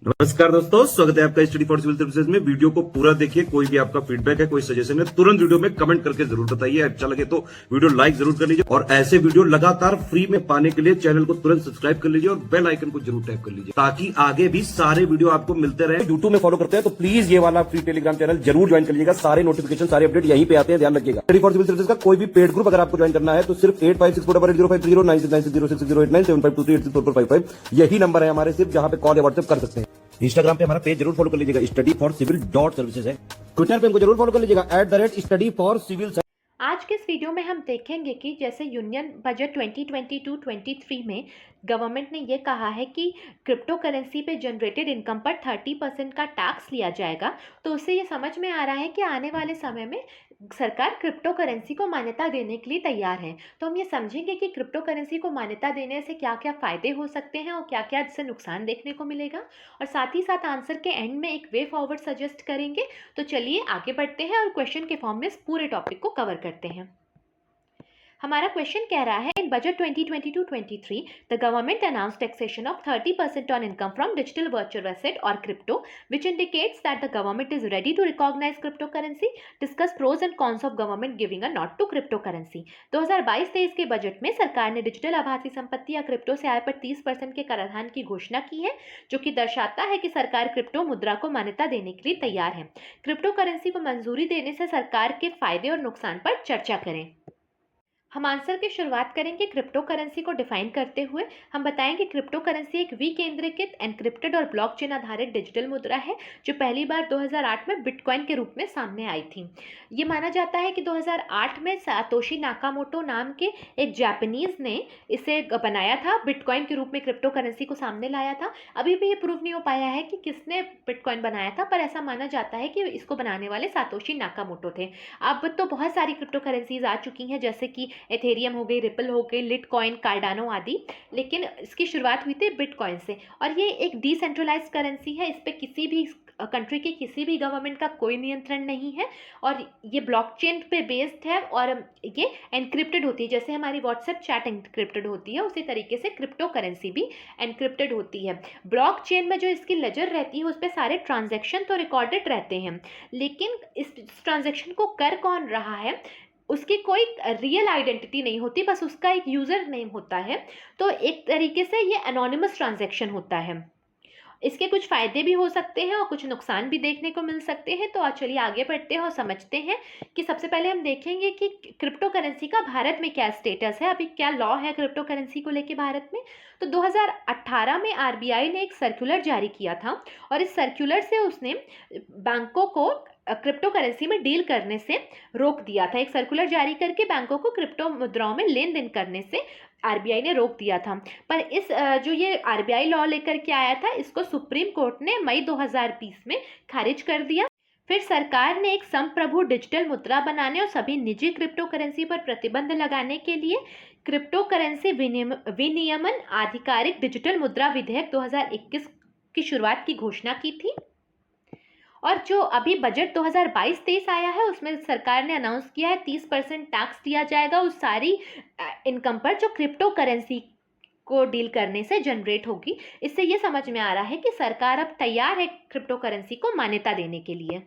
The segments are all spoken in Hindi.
नमस्कार दोस्तों, स्वागत है आपका स्टडी फॉर सिविल सर्विसेज में। वीडियो को पूरा देखिए। कोई भी आपका फीडबैक है, कोई सजेशन है, तुरंत वीडियो में कमेंट करके जरूर बताइए। अच्छा लगे तो वीडियो लाइक जरूर कर लीजिए और ऐसे वीडियो लगातार फ्री में पाने के लिए चैनल को तुरंत सब्सक्राइब कर लीजिए और बेल आइकन को जरूर टैप कर लीजिए ताकि आगे भी सारे वीडियो आपको मिलते रहे। यूट्यूब में फॉलो करते हैं तो प्लीज ये वाला फ्री टेलीग्राम चैनल जरूर ज्वाइन कर लीजिएगा। सारे नोटिफिकेशन, सारे अपडेट यहीं पे आते हैं, ध्यान रखिएगा। स्टडी फॉर सिविल सर्विसेज का कोई भी पेड ग्रुप अगर आपको ज्वाइन करना है तो सिर्फ 8564805606089752386455 यही नंबर है हमारे, सिर्फ जहां पे कॉल या व्हाट्सएप कर सकते हैं। इंस्टाग्राम पे हमारा पेज जरूर फॉलो कर लीजिएगा, studyforcivil.services है। ट्विटर पे हमको जरूर फॉलो कर लीजिएगा, @studyforcivil। आज के इस वीडियो में हम देखेंगे कि जैसे यूनियन बजट 2022-23 में गवर्नमेंट ने ये कहा है कि क्रिप्टो करेंसी पे जनरेटेड इनकम पर 30% का टैक्स लिया जाएगा। तो उससे ये समझ में आ रहा है कि आने वाले समय में सरकार क्रिप्टो करेंसी को मान्यता देने के लिए तैयार है। तो हम ये समझेंगे कि क्रिप्टो करेंसी को मान्यता देने से क्या क्या फ़ायदे हो सकते हैं और क्या क्या इससे नुकसान देखने को मिलेगा, और साथ ही साथ आंसर के एंड में एक वे फॉरवर्ड सजेस्ट करेंगे। तो चलिए आगे बढ़ते हैं और क्वेश्चन के फॉर्म में इस पूरे टॉपिक को कवर करते हैं। हमारा क्वेश्चन कह रहा है, in budget 2022-23 the government announce taxation of 30% on income from digital virtual asset और crypto which indicates that the government is ready to recognise crypto currency. Discuss pros and cons of government giving a nod to crypto currency. 2022-23 के बजट में सरकार ने डिजिटल आभासी संपत्ति या क्रिप्टो से आय पर 30% के कराधान की घोषणा की है, जो कि दर्शाता है कि सरकार क्रिप्टो मुद्रा को मान्यता देने के लिए तैयार है। क्रिप्टो करेंसी को मंजूरी देने से सरकार के फायदे और नुकसान पर चर्चा करें। हम आंसर की शुरुआत करेंगे क्रिप्टो करेंसी को डिफाइन करते हुए। हम बताएंगे क्रिप्टो करेंसी एक विकेंद्रीकृत, एनक्रिप्टेड और ब्लॉकचेन आधारित डिजिटल मुद्रा है जो पहली बार 2008 में बिटकॉइन के रूप में सामने आई थी। ये माना जाता है कि 2008 में सातोशी नाकामोटो नाम के एक जापानीज ने इसे बनाया था, बिटकॉइन के रूप में क्रिप्टो करेंसी को सामने लाया था। अभी भी ये प्रूव नहीं हो पाया है कि किसने बिटकॉइन बनाया था, पर ऐसा माना जाता है कि इसको बनाने वाले सातोशी नाकामोटो थे। अब तो बहुत सारी क्रिप्टो करेंसीज आ चुकी हैं, जैसे कि एथेरियम हो गई, रिपल हो गई, लिटकॉइन, कार्डानो आदि, लेकिन इसकी शुरुआत हुई थी बिटकॉइन से। और ये एक डिसेंट्रलाइज्ड करेंसी है, इस पे किसी भी कंट्री के किसी भी गवर्नमेंट का कोई नियंत्रण नहीं है और ये ब्लॉकचेन पे बेस्ड है और ये एनक्रिप्टेड होती है। जैसे हमारी व्हाट्सएप चैट एनक्रिप्टेड होती है, उसी तरीके से क्रिप्टो करेंसी भी एनक्रिप्टेड होती है। ब्लॉकचेन में जो इसकी लेजर रहती है उस पर सारे ट्रांजैक्शन तो रिकॉर्डेड रहते हैं, लेकिन इस ट्रांजैक्शन को कर कौन रहा है उसकी कोई रियल आइडेंटिटी नहीं होती, बस उसका एक यूज़र नेम होता है। तो एक तरीके से ये एनोनिमस ट्रांजैक्शन होता है। इसके कुछ फ़ायदे भी हो सकते हैं और कुछ नुकसान भी देखने को मिल सकते हैं। तो आज चलिए आगे बढ़ते हैं और समझते हैं कि सबसे पहले हम देखेंगे कि क्रिप्टो करेंसी का भारत में क्या स्टेटस है, अभी क्या लॉ है क्रिप्टो करेंसी को लेके भारत में। तो 2018 में आरबीआई ने एक सर्कुलर जारी किया था और इस सर्कुलर से उसने बैंकों को क्रिप्टो करेंसी में डील करने से रोक दिया था। एक सर्कुलर जारी करके बैंकों को क्रिप्टो मुद्राओं में लेन देन करने से आरबीआई ने रोक दिया था। पर इस जो ये आरबीआई लॉ लेकर के आया था, इसको सुप्रीम कोर्ट ने मई 2020 में खारिज कर दिया। फिर सरकार ने एक संप्रभु डिजिटल मुद्रा बनाने और सभी निजी क्रिप्टो करेंसी पर प्रतिबंध लगाने के लिए क्रिप्टो करेंसी विनियमन आधिकारिक डिजिटल मुद्रा विधेयक 2021 की शुरुआत की घोषणा की थी। और जो अभी बजट 2022-23 आया है उसमें सरकार ने अनाउंस किया है 30% टैक्स दिया जाएगा उस सारी इनकम पर जो क्रिप्टो करेंसी को डील करने से जनरेट होगी। इससे ये समझ में आ रहा है कि सरकार अब तैयार है क्रिप्टो करेंसी को मान्यता देने के लिए।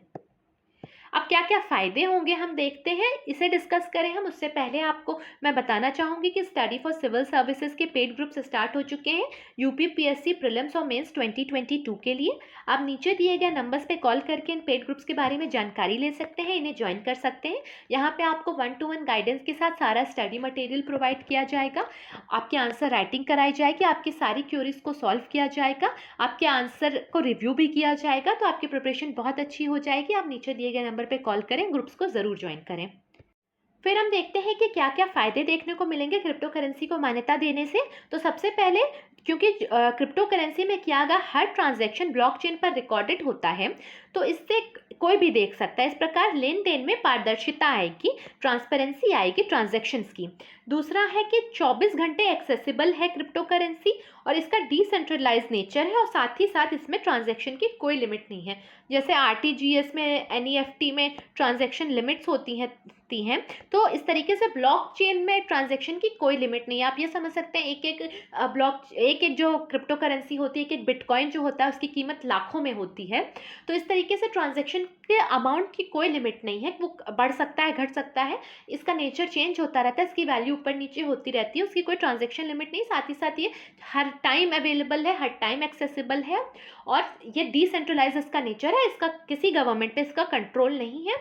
अब क्या क्या फ़ायदे होंगे हम देखते हैं, इसे डिस्कस करें हम। उससे पहले आपको मैं बताना चाहूँगी कि स्टडी फॉर सिविल सर्विसेज के पेड ग्रुप्स स्टार्ट हो चुके हैं यूपीपीएससी प्रीलिम्स और मेंस 2022 के लिए। आप नीचे दिए गए नंबर्स पे कॉल करके इन पेड ग्रुप्स के बारे में जानकारी ले सकते हैं, इन्हें ज्वाइन कर सकते हैं। यहाँ पे आपको 1-to-1 गाइडेंस के साथ सारा स्टडी मटेरियल प्रोवाइड किया जाएगा, आपके आंसर राइटिंग कराई जाएगी, आपकी सारी क्यूरीज को सॉल्व किया जाएगा, आपके आंसर को रिव्यू भी किया जाएगा। तो आपकी प्रिपरेशन बहुत अच्छी हो जाएगी। आप नीचे दिए गए नंबर पे कॉल करें, ग्रुप्स को ज़रूर ज्वाइन करें। फिर हम देखते हैं कि क्या क्या फ़ायदे देखने को मिलेंगे क्रिप्टो करेंसी को मान्यता देने से। तो सबसे पहले, क्योंकि क्रिप्टो करेंसी में किया गया हर ट्रांजैक्शन ब्लॉकचेन पर रिकॉर्डेड होता है, तो इससे कोई भी देख सकता है। इस प्रकार लेन देन में पारदर्शिता आएगी, ट्रांसपेरेंसी आएगी ट्रांजैक्शंस की। दूसरा है कि 24 घंटे एक्सेसिबल है क्रिप्टो करेंसी और इसका डिसेंट्रलाइज नेचर है और साथ ही साथ इसमें ट्रांजैक्शन की कोई लिमिट नहीं है। जैसे आरटीजीएस में, एनईएफटी में ट्रांजैक्शन लिमिट्स होती हैं, तो इस तरीके से ब्लॉकचेन में ट्रांजैक्शन की कोई लिमिट नहीं है। आप ये समझ सकते हैं एक एक जो क्रिप्टो करेंसी होती है, एक एक बिटकॉइन जो होता है उसकी कीमत लाखों में होती है। तो इस तरीके से ट्रांजैक्शन के अमाउंट की कोई लिमिट नहीं है, वो बढ़ सकता है, घट सकता है, इसका नेचर चेंज होता रहता है, इसकी वैल्यू ऊपर नीचे होती रहती है, उसकी कोई ट्रांजैक्शन लिमिट नहीं। साथ ही साथ ये हर टाइम अवेलेबल है, हर टाइम एक्सेसिबल है और ये डिसेंट्रलाइज इसका नेचर है, इसका किसी गवर्नमेंट पे इसका कंट्रोल नहीं है।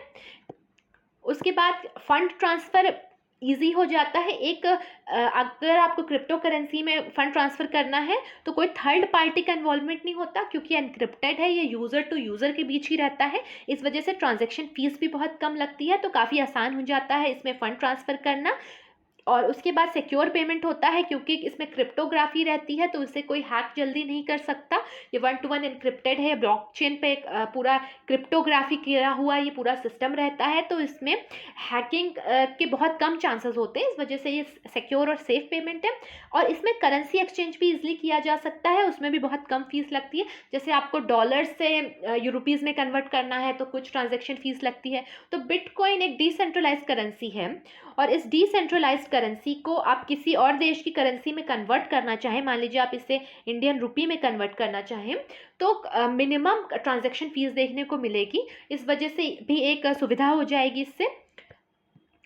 उसके बाद फंड ट्रांसफ़र ईजी हो जाता है। अगर आपको क्रिप्टो करेंसी में फंड ट्रांसफ़र करना है तो कोई थर्ड पार्टी का इन्वॉल्वमेंट नहीं होता, क्योंकि एनक्रिप्टेड है, ये यूज़र टू यूज़र के बीच ही रहता है। इस वजह से ट्रांजैक्शन फ़ीस भी बहुत कम लगती है, तो काफ़ी आसान हो जाता है इसमें फ़ंड ट्रांसफ़र करना। और उसके बाद सिक्योर पेमेंट होता है, क्योंकि इसमें क्रिप्टोग्राफी रहती है तो इससे कोई हैक जल्दी नहीं कर सकता। ये 1 to 1 एन्क्रिप्टेड है, ब्लॉकचेन पे पूरा क्रिप्टोग्राफी किया हुआ ये पूरा सिस्टम रहता है, तो इसमें हैकिंग के बहुत कम चांसेस होते हैं। इस वजह से ये सिक्योर और सेफ पेमेंट है। और इसमें करेंसी एक्सचेंज भी ईजिली किया जा सकता है, उसमें भी बहुत कम फीस लगती है। जैसे आपको डॉलर से रुपीज़ में कन्वर्ट करना है तो कुछ ट्रांजेक्शन फ़ीस लगती है। तो बिटकॉइन एक डिसेंट्रलाइज करेंसी है और इस डिसेंट्रलाइज्ड करेंसी को आप किसी और देश की करेंसी में कन्वर्ट करना चाहें, मान लीजिए आप इसे इंडियन रुपी में कन्वर्ट करना चाहें, तो मिनिमम ट्रांजैक्शन फ़ीस देखने को मिलेगी। इस वजह से भी एक सुविधा हो जाएगी इससे।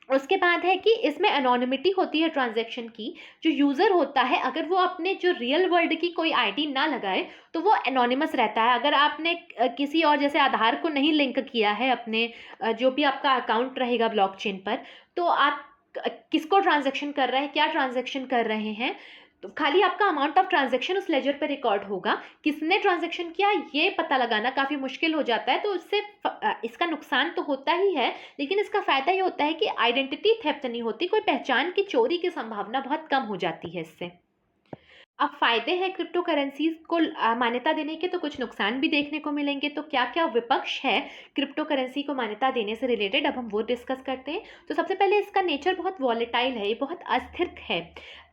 उसके बाद है कि इसमें एनोनिमिटी होती है ट्रांजैक्शन की। जो यूज़र होता है अगर वो अपने जो रियल वर्ल्ड की कोई आईडी ना लगाए तो वो एनोनिमस रहता है। अगर आपने किसी और, जैसे आधार को नहीं लिंक किया है अपने जो भी आपका अकाउंट रहेगा ब्लॉकचेन पर, तो आप किसको ट्रांजैक्शन कर रहे हैं, क्या ट्रांजैक्शन कर रहे हैं, तो खाली आपका अमाउंट ऑफ ट्रांजैक्शन उस लेजर पे रिकॉर्ड होगा। किसने ट्रांजैक्शन किया ये पता लगाना काफ़ी मुश्किल हो जाता है। तो इससे इसका नुकसान तो होता ही है, लेकिन इसका फ़ायदा ये होता है कि आइडेंटिटी थेफ्ट नहीं होती, कोई पहचान की चोरी की संभावना बहुत कम हो जाती है इससे। अब फ़ायदे हैं क्रिप्टो करेंसीज़ को मान्यता देने के, तो कुछ नुकसान भी देखने को मिलेंगे। तो क्या क्या विपक्ष है क्रिप्टो करेंसी को मान्यता देने से रिलेटेड, अब हम वो डिस्कस करते हैं। तो सबसे पहले इसका नेचर बहुत वॉलेटाइल है, ये बहुत अस्थिर है।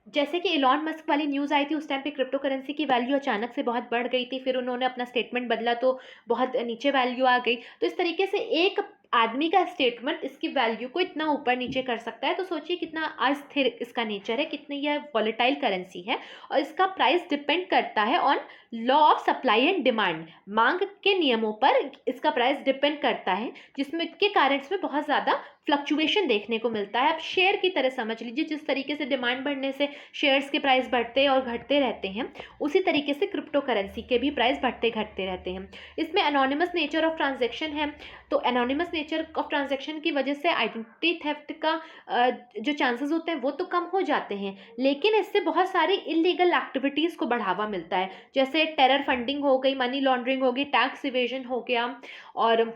जैसे कि इलॉन मस्क वाली न्यूज़ आई थी, उस टाइम पे क्रिप्टो करेंसी की वैल्यू अचानक से बहुत बढ़ गई थी, फिर उन्होंने अपना स्टेटमेंट बदला तो बहुत नीचे वैल्यू आ गई। तो इस तरीके से एक आदमी का स्टेटमेंट इसकी वैल्यू को इतना ऊपर नीचे कर सकता है। तो सोचिए कितना अस्थिर इसका नेचर है, कितनी यह वॉलेटाइल करेंसी है। और इसका प्राइस डिपेंड करता है on law of supply and demand, मांग के नियमों पर इसका प्राइस डिपेंड करता है, जिसमें के कारण इसमें बहुत ज़्यादा फ्लक्चुएशन देखने को मिलता है। आप शेयर की तरह समझ लीजिए, जिस तरीके से डिमांड बढ़ने से शेयर्स के प्राइस बढ़ते और घटते रहते हैं, उसी तरीके से क्रिप्टो करेंसी के भी प्राइस बढ़ते घटते रहते हैं। इसमें एनोनिमस नेचर ऑफ ट्रांजैक्शन है, तो एनोनिमस नेचर ऑफ ट्रांजैक्शन की वजह से आइडेंटिटी थेफ्ट का जो चांसेस होते हैं वो तो कम हो जाते हैं, लेकिन इससे बहुत सारी इलीगल एक्टिविटीज़ को बढ़ावा मिलता है। जैसे टेरर फंडिंग हो गई, मनी लॉन्ड्रिंग हो गई, टैक्स इवेजन हो गया और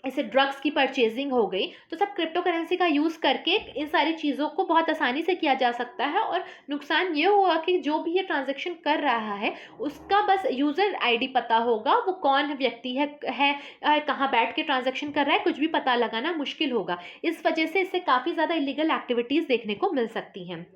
इससे ड्रग्स की परचेजिंग हो गई। तो सब क्रिप्टो करेंसी का यूज़ करके इन सारी चीज़ों को बहुत आसानी से किया जा सकता है। और नुकसान ये हुआ कि जो भी ये ट्रांजैक्शन कर रहा है उसका बस यूज़र आईडी पता होगा, वो कौन व्यक्ति है कहाँ बैठ के ट्रांजैक्शन कर रहा है, कुछ भी पता लगाना मुश्किल होगा। इस वजह से इससे काफ़ी ज़्यादा इलीगल एक्टिविटीज़ देखने को मिल सकती हैं।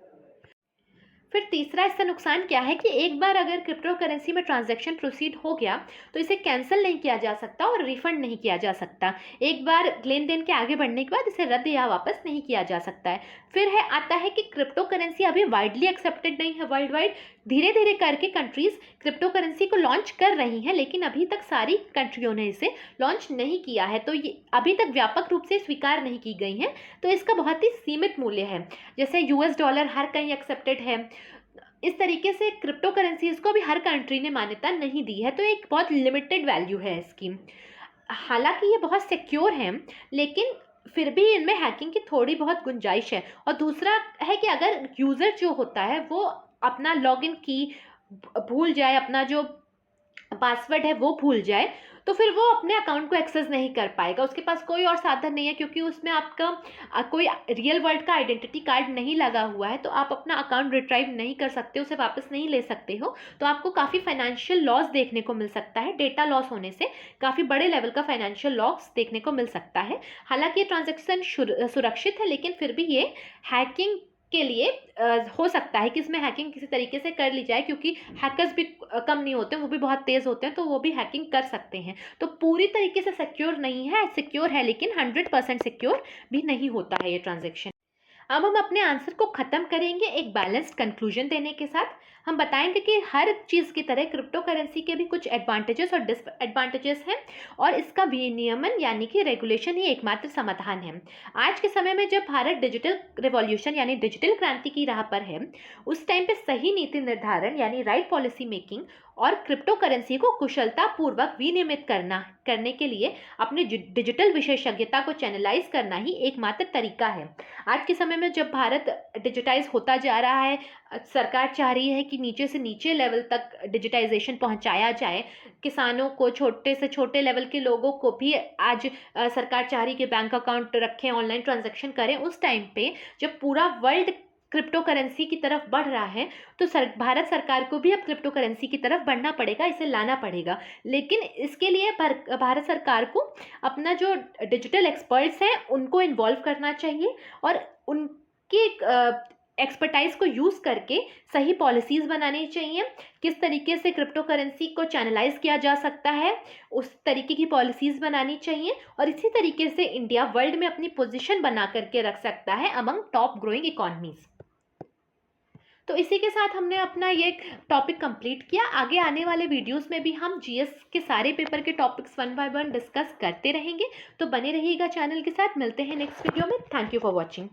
फिर तीसरा इसका नुकसान क्या है कि एक बार अगर क्रिप्टो करेंसी में ट्रांजैक्शन प्रोसीड हो गया तो इसे कैंसिल नहीं किया जा सकता और रिफंड नहीं किया जा सकता। एक बार लेन देन के आगे बढ़ने के बाद इसे रद्द या वापस नहीं किया जा सकता है। फिर आता है कि क्रिप्टो करेंसी अभी वाइडली एक्सेप्टेड नहीं है वर्ल्ड वाइड। धीरे धीरे करके कंट्रीज़ क्रिप्टो करेंसी को लॉन्च कर रही हैं, लेकिन अभी तक सारी कंट्रियों ने इसे लॉन्च नहीं किया है, तो ये अभी तक व्यापक रूप से स्वीकार नहीं की गई हैं। तो इसका बहुत ही सीमित मूल्य है। जैसे US डॉलर हर कहीं एक्सेप्टेड है, इस तरीके से क्रिप्टो करेंसीज़ को भी हर कंट्री ने मान्यता नहीं दी है, तो एक बहुत लिमिटेड वैल्यू है इसकी। हालांकि ये बहुत सिक्योर हैं, लेकिन फिर भी इनमें हैकिंग की थोड़ी बहुत गुंजाइश है। और दूसरा है कि अगर यूज़र जो होता है वो अपना लॉगिन की भूल जाए, अपना जो पासवर्ड है वो भूल जाए, तो फिर वो अपने अकाउंट को एक्सेस नहीं कर पाएगा। उसके पास कोई और साधन नहीं है, क्योंकि उसमें आपका कोई रियल वर्ल्ड का आइडेंटिटी कार्ड नहीं लगा हुआ है, तो आप अपना अकाउंट रिट्राइव नहीं कर सकते, उसे वापस नहीं ले सकते हो। तो आपको काफ़ी फाइनेंशियल लॉस देखने को मिल सकता है। डेटा लॉस होने से काफ़ी बड़े लेवल का फाइनेंशियल लॉस देखने को मिल सकता है। हालांकि ये ट्रांजेक्शन सुरक्षित है, लेकिन फिर भी ये हैकिंग के लिए हो सकता है कि इसमें हैकिंग किसी तरीके से कर ली जाए, क्योंकि हैकर्स भी कम नहीं होते, वो भी बहुत तेज़ होते हैं, तो वो भी हैकिंग कर सकते हैं। तो पूरी तरीके से सिक्योर नहीं है, सिक्योर है लेकिन 100% सिक्योर भी नहीं होता है ये ट्रांजेक्शन। अब हम अपने आंसर को ख़त्म करेंगे एक बैलेंस्ड कंक्लूजन देने के साथ। हम बताएंगे कि हर चीज़ की तरह क्रिप्टो करेंसी के भी कुछ एडवांटेजेस और डिसएडवांटेजेस हैं, और इसका विनियमन यानी कि रेगुलेशन ही एकमात्र समाधान है। आज के समय में जब भारत डिजिटल रिवॉल्यूशन यानी डिजिटल क्रांति की राह पर है, उस टाइम पे सही नीति निर्धारण यानी राइट पॉलिसी मेकिंग और क्रिप्टो करेंसी को कुशलतापूर्वक विनियमित करने के लिए अपनी डिजिटल विशेषज्ञता को चैनलाइज करना ही एकमात्र तरीका है। आज के समय में जब भारत डिजिटाइज होता जा रहा है, सरकार चाह रही है कि नीचे से नीचे लेवल तक डिजिटाइजेशन पहुंचाया जाए, किसानों को, छोटे से छोटे लेवल के लोगों को भी आज सरकार चाह रही है कि बैंक अकाउंट रखें, ऑनलाइन ट्रांजैक्शन करें। उस टाइम पे जब पूरा वर्ल्ड क्रिप्टो करेंसी की तरफ बढ़ रहा है, तो भारत सरकार को भी अब क्रिप्टो करेंसी की तरफ बढ़ना पड़ेगा, इसे लाना पड़ेगा। लेकिन इसके लिए भारत सरकार को अपना जो डिजिटल एक्सपर्ट्स हैं उनको इन्वॉल्व करना चाहिए, और उनकी एक्सपर्टाइज को यूज़ करके सही पॉलिसीज़ बनानी चाहिए। किस तरीके से क्रिप्टो करेंसी को चैनलाइज किया जा सकता है, उस तरीके की पॉलिसीज़ बनानी चाहिए, और इसी तरीके से इंडिया वर्ल्ड में अपनी पोजीशन बना करके रख सकता है अमंग टॉप ग्रोइंग इकोनॉमीज़। तो इसी के साथ हमने अपना ये टॉपिक कंप्लीट किया। आगे आने वाले वीडियोस में भी हम जीएस के सारे पेपर के टॉपिक्स 1 बाय 1 डिस्कस करते रहेंगे। तो बने रहिएगा चैनल के साथ। मिलते हैं नेक्स्ट वीडियो में। Thank you for watching.